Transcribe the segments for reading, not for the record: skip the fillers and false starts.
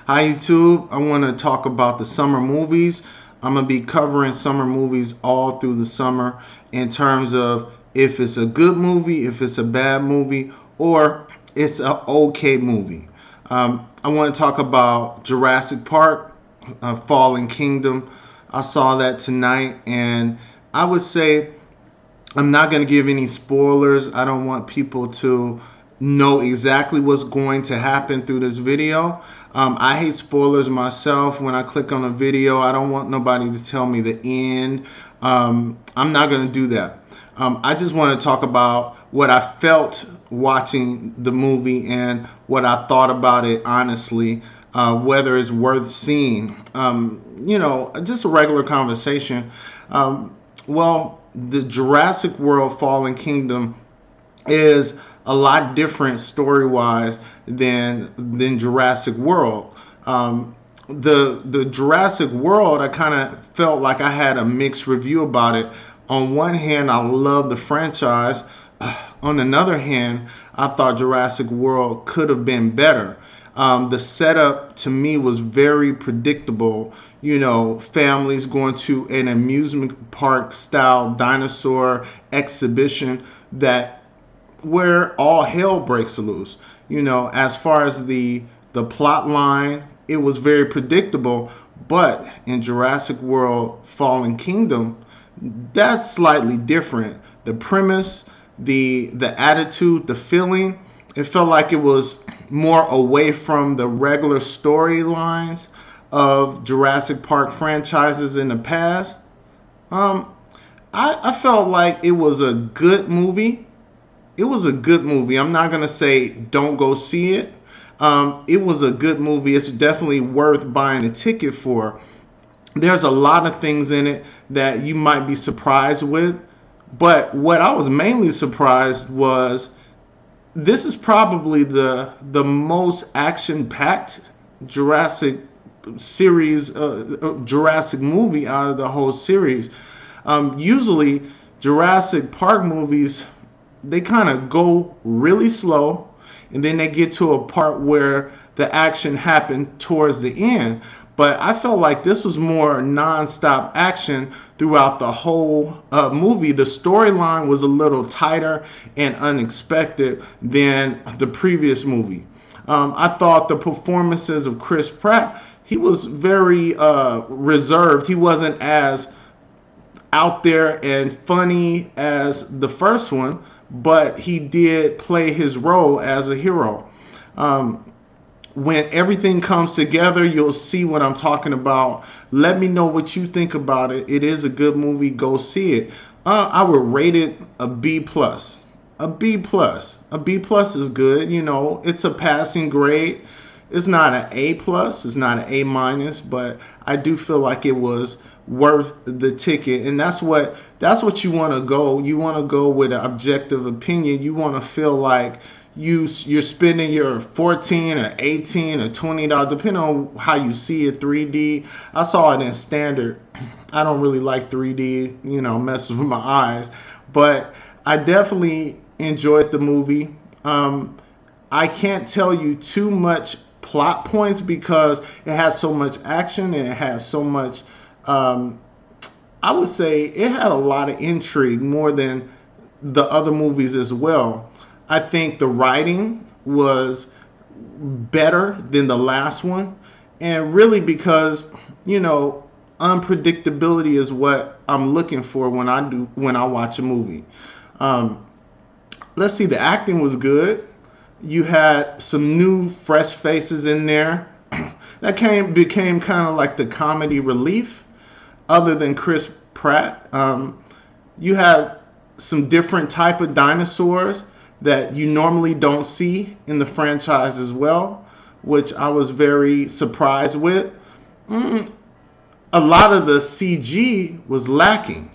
Hi YouTube, I want to talk about the summer movies. I'm going to be covering summer movies all through the summer in terms of if it's a good movie, if it's a bad movie, or it's an okay movie. I want to talk about Jurassic Park, Fallen Kingdom. I saw that tonight, and I would say I'm not going to give any spoilers. I don't want people to know exactly what's going to happen through this video. I hate spoilers myself. When I click on a video, I don't want nobody to tell me the end. I'm not going to do that. I just want to talk about what I felt watching the movie and what I thought about it honestly, whether it's worth seeing. Just a regular conversation. Well, the Jurassic World Fallen Kingdom is a lot different story-wise than Jurassic World. The Jurassic World, I kind of felt like I had a mixed review about it. On one hand, I love the franchise. On another hand, I thought Jurassic World could have been better. The setup to me was very predictable. Families going to an amusement park style dinosaur exhibition where all hell breaks loose. As far as the plot line, it was very predictable. But in Jurassic World Fallen Kingdom, that's slightly different. The premise, the attitude, the feeling, it felt like it was more away from the regular storylines of Jurassic Park franchises in the past. I felt like it was a good movie. It was a good movie. I'm not going to say don't go see it. It was a good movie. It's definitely worth buying a ticket for. There's a lot of things in it that you might be surprised with. But what I was mainly surprised was this is probably the most action-packed Jurassic series, Jurassic movie out of the whole series. Usually, Jurassic Park movies, they kind of go really slow, and then they get to a part where the action happened towards the end. But I felt like this was more non-stop action throughout the whole movie. The storyline was a little tighter and unexpected than the previous movie. I thought the performances of Chris Pratt, he was very reserved. He wasn't as out there and funny as the first one, but he did play his role as a hero. When everything comes together, you'll see what I'm talking about. Let me know what you think about it. It is a good movie. Go see it. I would rate it a B+. A B+. A B+ is good. It's a passing grade. It's not an A+. It's not an A-, but I do feel like it was worth the ticket, and that's what you want to go. You want to go with an objective opinion. You want to feel like you're spending your $14 or $18 or $20, depending on how you see it. 3D. I saw it in standard. I don't really like 3D. Messes with my eyes, but I definitely enjoyed the movie. I can't tell you too much plot points because it has so much action and it has so much. I would say it had a lot of intrigue, more than the other movies as well. I think the writing was better than the last one, and really because unpredictability is what I'm looking for when I watch a movie. Let's see, the acting was good. You had some new fresh faces in there that became kind of like the comedy relief. Other than Chris Pratt, you had some different type of dinosaurs that you normally don't see in the franchise as well, which I was very surprised with. A lot of the CG was lacking.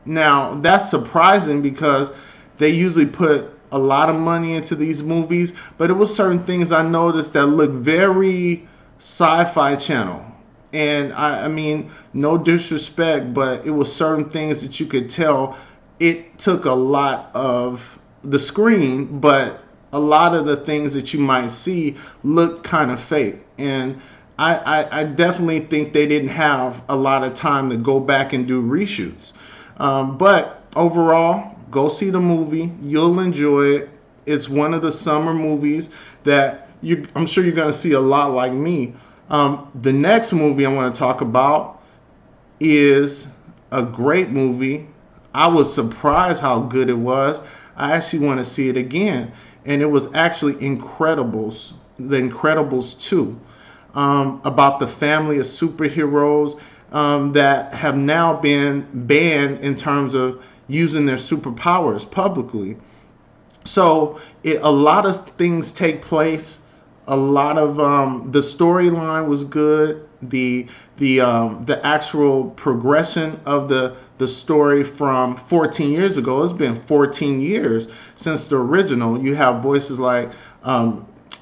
Now, that's surprising because they usually put a lot of money into these movies, but it was certain things I noticed that looked very Sci-Fi Channel. And I mean, no disrespect, but it was certain things that you could tell it took a lot of the screen, but a lot of the things that you might see look kind of fake. And I definitely think they didn't have a lot of time to go back and do reshoots. But overall, go see the movie. You'll enjoy it. It's one of the summer movies that I'm sure you're going to see a lot like me. The next movie I want to talk about is a great movie. I was surprised how good it was. I actually want to see it again. And it was actually Incredibles, The Incredibles 2, about the family of superheroes that have now been banned in terms of using their superpowers publicly. So a lot of things take place. A lot of the storyline was good. The actual progression of the story from 14 years ago. It's been 14 years since the original. You have voices like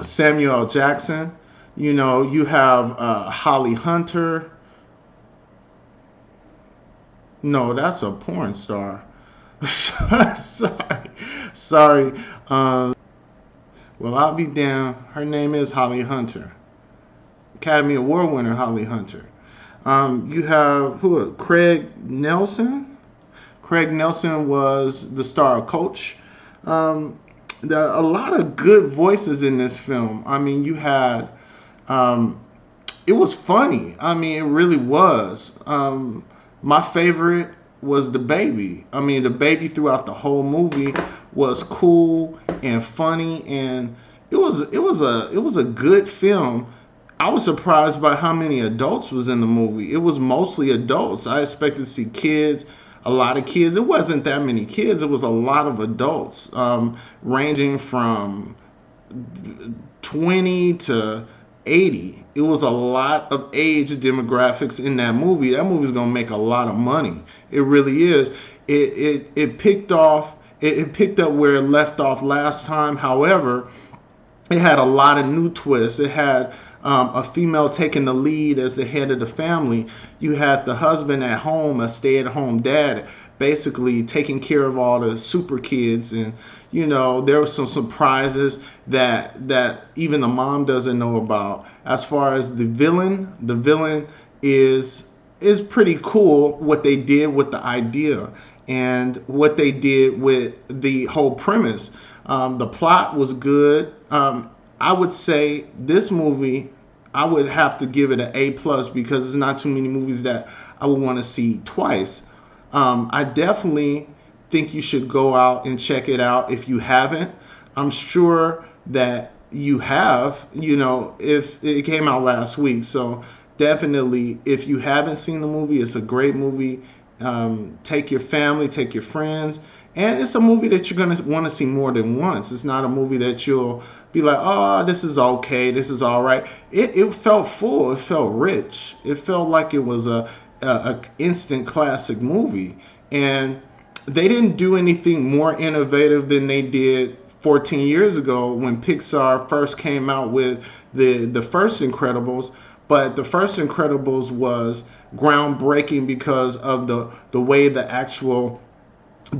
Samuel L. Jackson. You know, you have Holly Hunter. No, that's a porn star. Sorry. Well, I'll be damned. Her name is Holly Hunter. Academy Award winner Holly Hunter. You have Craig Nelson. Craig Nelson was the star of Coach. A lot of good voices in this film. I mean, you had. It was funny. I mean, it really was. My favorite was the baby. I mean, the baby throughout the whole movie was cool and funny, and it was a good film. I was surprised by how many adults was in the movie. It was mostly adults. I expected to see kids, a lot of kids. It wasn't that many kids. It was a lot of adults, ranging from 20 to 80. It was a lot of age demographics in that movie. That movie's gonna make a lot of money. It really is. It picked up where it left off last time. However, it had a lot of new twists. It had a female taking the lead as the head of the family. You had the husband at home, a stay-at-home dad, basically taking care of all the super kids. And you know, there were some surprises that even the mom doesn't know about. As far as the villain is pretty cool what they did with the idea and what they did with the whole premise. The plot was good. I would say this movie, I would have to give it an A+ because there's not too many movies that I would want to see twice. I definitely think you should go out and check it out if you haven't. I'm sure that you have, you know, if it came out last week. So definitely, if you haven't seen the movie, it's a great movie. Take your family, take your friends. And it's a movie that you're going to want to see more than once. It's not a movie that you'll be like, oh, this is okay, this is all right. It felt full. It felt rich. It felt like it was a instant classic movie. And they didn't do anything more innovative than they did 14 years ago when Pixar first came out with the first Incredibles. But the first Incredibles was groundbreaking because of the way the actual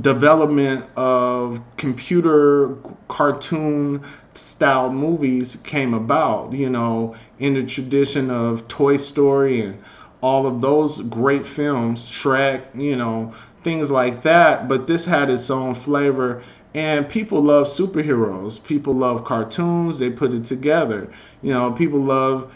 development of computer cartoon style movies came about, you know, in the tradition of Toy Story and all of those great films, Shrek, you know, things like that. But this had its own flavor, and people love superheroes. People love cartoons. They put it together. You know, people love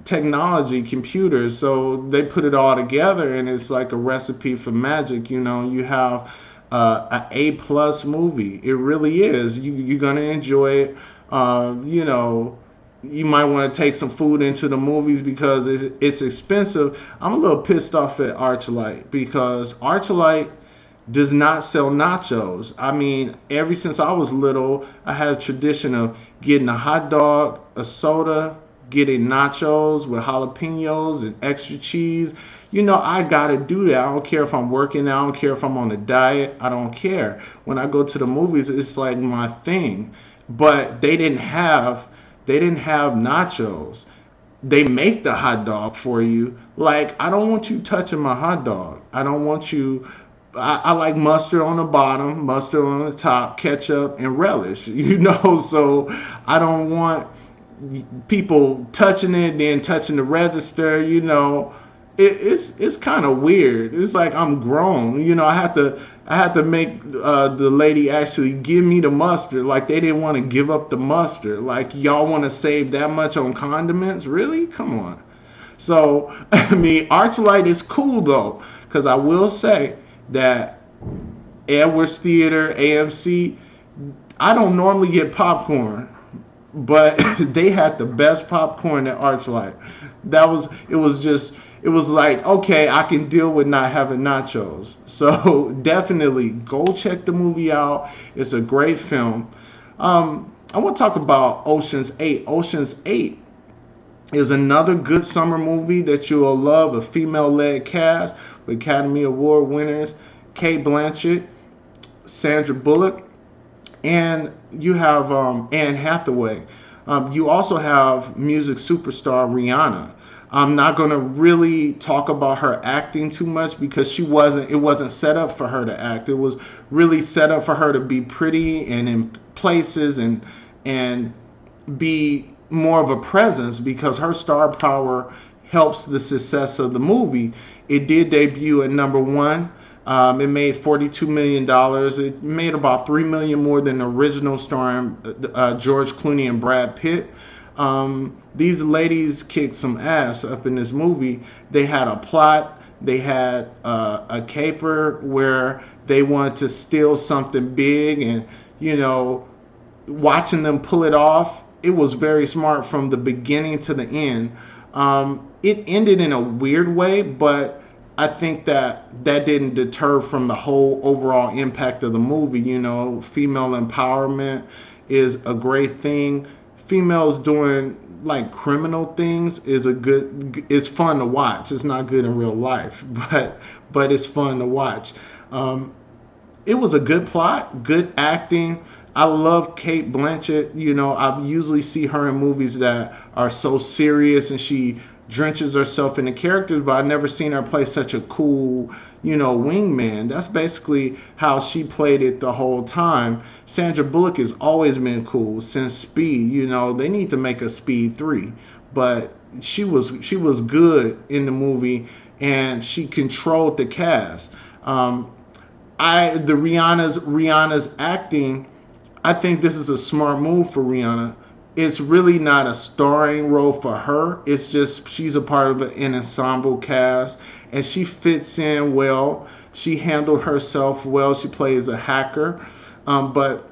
technology, computers, so they put it all together, and it's like a recipe for magic. You know, you have an A+ movie. It really is. You're gonna enjoy it. You know, you might want to take some food into the movies because it's expensive. I'm a little pissed off at Archlight because Archlight does not sell nachos. I mean, ever since I was little, I had a tradition of getting a hot dog, a soda, getting nachos with jalapenos and extra cheese. You know, I gotta do that. I don't care if I'm working out. I don't care if I'm on a diet. I don't care. When I go to the movies, it's like my thing. But they didn't have nachos. They make the hot dog for you. Like, I don't want you touching my hot dog. I don't want you. I like mustard on the bottom, mustard on the top, ketchup, and relish. You know, so I don't want people touching it, then touching the register. It's kind of weird. It's like I'm grown. I had to make the lady actually give me the mustard. Like they didn't want to give up the mustard. Like y'all want to save that much on condiments? Really? Come on. So I mean, Archlight is cool though, because I will say that Edwards Theater, AMC, I don't normally get popcorn, but they had the best popcorn at Archlight. It was like, okay, I can deal with not having nachos. So definitely go check the movie out. It's a great film. I want to talk about Ocean's 8. Ocean's 8 is another good summer movie that you will love. A female-led cast with Academy Award winners Cate Blanchett, Sandra Bullock, and you have Anne Hathaway. You also have music superstar Rihanna. I'm not going to really talk about her acting too much because it wasn't set up for her to act. It was really set up for her to be pretty and in places and be more of a presence because her star power helps the success of the movie. It did debut at number one. It made $42 million. It made about $3 million more than the original, starring George Clooney and Brad Pitt. These ladies kicked some ass up in this movie. They had a plot. They had a caper where they wanted to steal something big, and watching them pull it off, it was very smart from the beginning to the end. It ended in a weird way, but I think that didn't deter from the whole overall impact of the movie. Female empowerment is a great thing. Females doing like criminal things is fun to watch. It's not good in real life, but it's fun to watch. It was a good plot, good acting. I love Cate Blanchett. I usually see her in movies that are so serious and she drenches herself in the characters, but I've never seen her play such a cool, wingman. That's basically how she played it the whole time. Sandra Bullock has always been cool since Speed. They need to make a Speed 3, but she was good in the movie and she controlled the cast. Rihanna's acting, I think this is a smart move for Rihanna. It's really not a starring role for her. It's just she's a part of an ensemble cast, and she fits in well. She handled herself well. She plays a hacker, but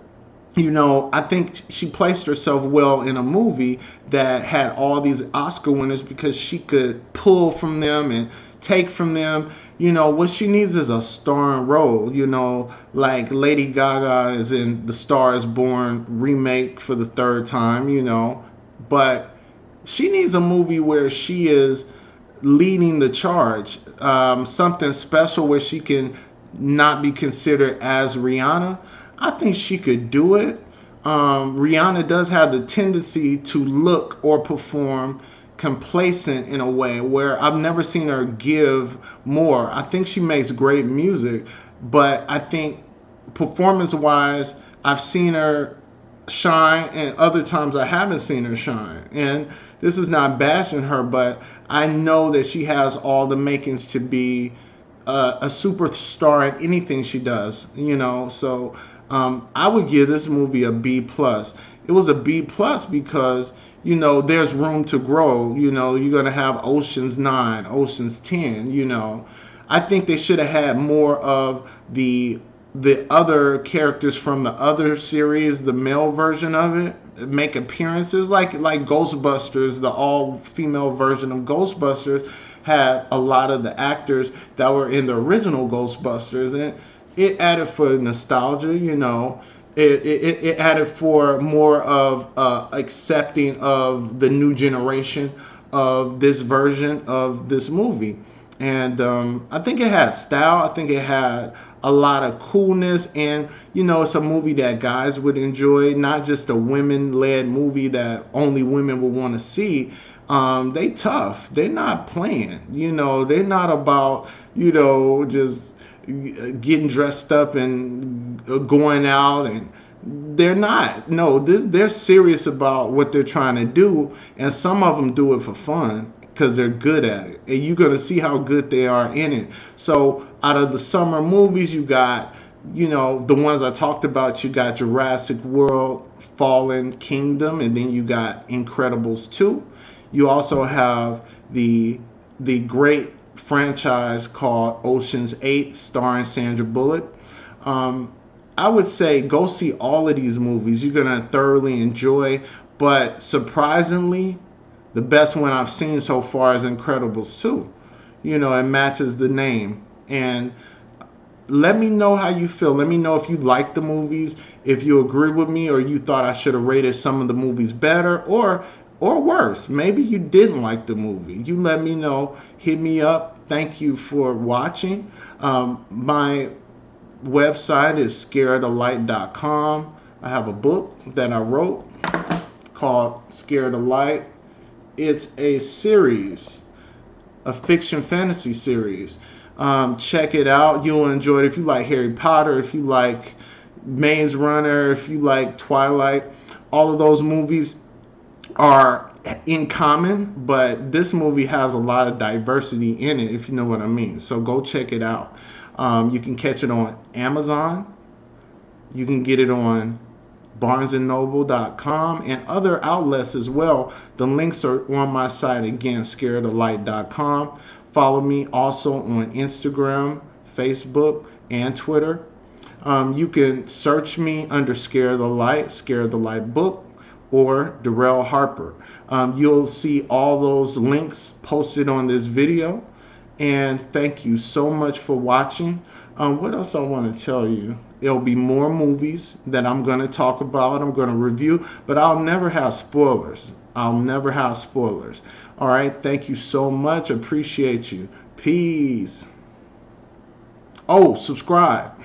I think she placed herself well in a movie that had all these Oscar winners because she could pull from them and take from them. What she needs is a starring role. Like Lady Gaga is in The Star is Born remake for the third time, but she needs a movie where she is leading the charge, something special where she can not be considered as Rihanna. I think she could do it. Rihanna does have the tendency to look or perform complacent in a way where I've never seen her give more. I think she makes great music, but I think performance-wise, I've seen her shine, and other times I haven't seen her shine. And this is not bashing her, but I know that she has all the makings to be a superstar in anything she does. So I would give this movie a B+. It was a B+ because there's room to grow. You're going to have Ocean's 9, Ocean's 10, I think they should have had more of the other characters from the other series, the male version of it, make appearances like Ghostbusters. The all-female version of Ghostbusters had a lot of the actors that were in the original Ghostbusters, and it added for nostalgia, It added for more of accepting of the new generation of this version of this movie. And I think it had style. I think it had a lot of coolness. And, it's a movie that guys would enjoy, not just a women-led movie that only women would want to see. They tough. They're not playing. They're not about, just getting dressed up and going out, and they're not. No, they're serious about what they're trying to do, and some of them do it for fun because they're good at it, and you're gonna see how good they are in it. So out of the summer movies, you got, the ones I talked about. You got Jurassic World, Fallen Kingdom, and then you got Incredibles 2. You also have the great franchise called Ocean's 8, starring Sandra Bullock. I would say go see all of these movies. You're gonna thoroughly enjoy. But surprisingly, the best one I've seen so far is Incredibles 2. It matches the name. And let me know how you feel. Let me know if you like the movies, if you agree with me, or you thought I should have rated some of the movies better, or worse. Maybe you didn't like the movie. You let me know. Hit me up. Thank you for watching. My website is scareofthelight.com. I have a book that I wrote called Scared of Light. It's a series, a fiction fantasy series. Check it out. You'll enjoy it. If you like Harry Potter, if you like Maze Runner, if you like Twilight, all of those movies are in common, but this movie has a lot of diversity in it, if you know what I mean. So go check it out. You can catch it on Amazon. You can get it on barnesandnoble.com and other outlets as well. The links are on my site again, scareofthelight.com. Follow me also on Instagram, Facebook, and Twitter. You can search me under Scare of the Light book, or Darrell Harper. You'll see all those links posted on this video. And thank you so much for watching. What else I want to tell you? There'll be more movies that I'm going to talk about, I'm going to review, but I'll never have spoilers. All right, thank you so much. Appreciate you. Peace. Oh, subscribe.